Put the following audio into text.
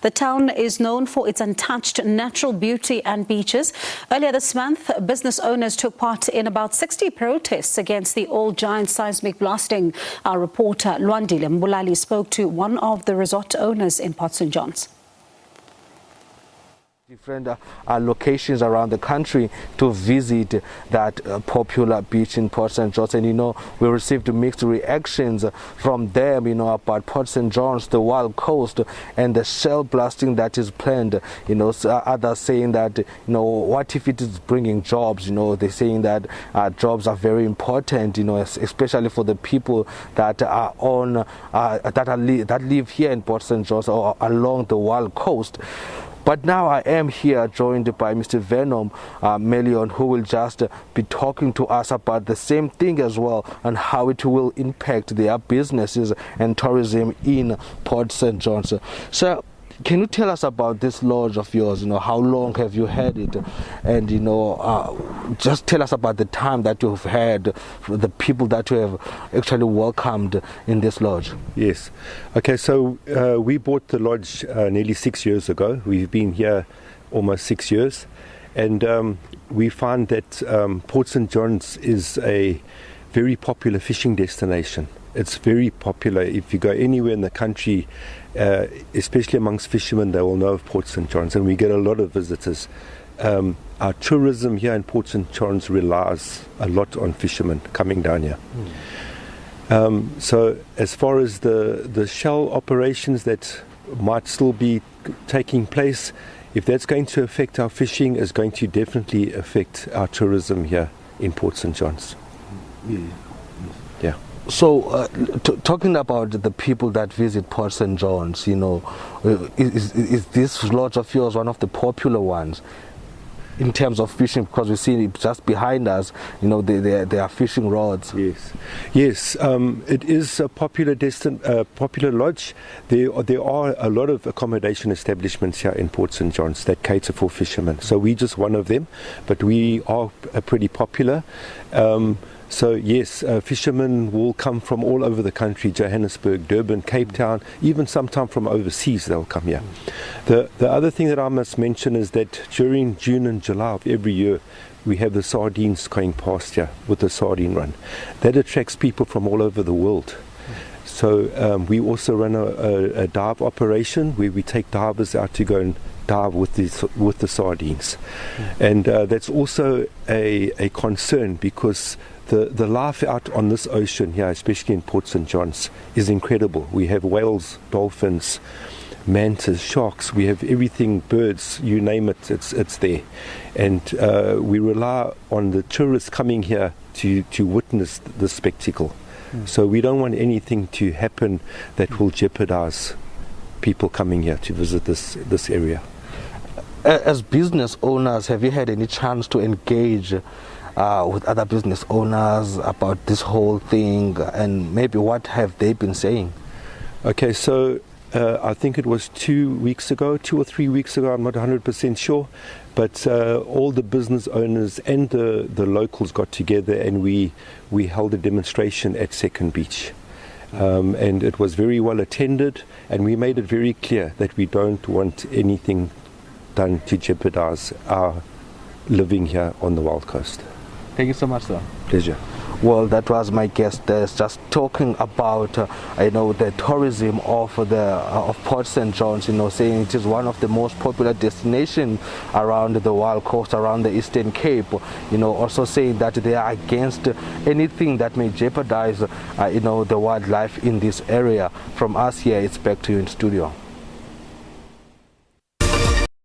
The town is known for its untouched natural beauty and beaches. Earlier this month, business owners took part in about 60 protests against the all-giant seismic blasting. Our reporter Lwandile Mbulali spoke to one of the resort owners in Port St. John's. Different locations around the country to visit that popular beach in Port St. John's, and we received mixed reactions from them about Port St. John's, the wild coast, and the shell blasting that is planned. Others saying that what if it is bringing jobs? They're saying that jobs are very important, especially for the people that are on that live here in Port St. John's or along the wild coast. But now I am here joined by Mr. Venom Melion, who will just be talking to us about the same thing as well, and how it will impact their businesses and tourism in Port St. John's. So, can you tell us about this lodge of yours? How long have you had it? And just tell us about the time that you've had, the people that you have actually welcomed in this lodge. Yes. Okay, so we bought the lodge nearly 6 years ago. We've been here almost 6 years, and we find that Port St. John's is a very popular fishing destination. It's very popular. If you go anywhere in the country, especially amongst fishermen, they will know of Port St. John's, and we get a lot of visitors. Our tourism here in Port St. John's relies a lot on fishermen coming down here. So as far as the shell operations that might still be taking place, if that's going to affect our fishing, it's going to definitely affect our tourism here in Port St. John's. Yeah. So, talking about the people that visit Port St. John's, is this lodge of yours one of the popular ones in terms of fishing? Because we see it just behind us, there are fishing rods. Yes. It is a popular popular lodge. There are a lot of accommodation establishments here in Port St. John's that cater for fishermen. So we're just one of them, but we are pretty popular. So yes, fishermen will come from all over the country, Johannesburg, Durban, Cape Town, even sometime from overseas they'll come here. The other thing that I must mention is that during June and July of every year, we have the sardines going past here with the sardine run. That attracts people from all over the world. So we also run a dive operation where we take divers out to go and dive with the sardines. And that's also a concern, because the life out on this ocean here, especially in Port St. John's, is incredible. We have whales, dolphins, mantas, sharks, we have everything, birds, you name it, it's there. And we rely on the tourists coming here to witness the spectacle. So we don't want anything to happen that will jeopardize people coming here to visit this area. As business owners, have you had any chance to engage with other business owners about this whole thing, and maybe what have they been saying? Okay, so I think it was 2 or 3 weeks ago, I'm not 100% sure, but all the business owners and the locals got together, and we held a demonstration at Second Beach. And it was very well attended, and we made it very clear that we don't want anything done to jeopardize our living here on the Wild Coast. Thank you so much, sir. Pleasure. Well, that was my guest there, just talking about the tourism of Port St. John's, saying it is one of the most popular destinations around the Wild Coast, around the Eastern Cape, also saying that they are against anything that may jeopardize the wildlife in this area. From us here, it's back to you in studio.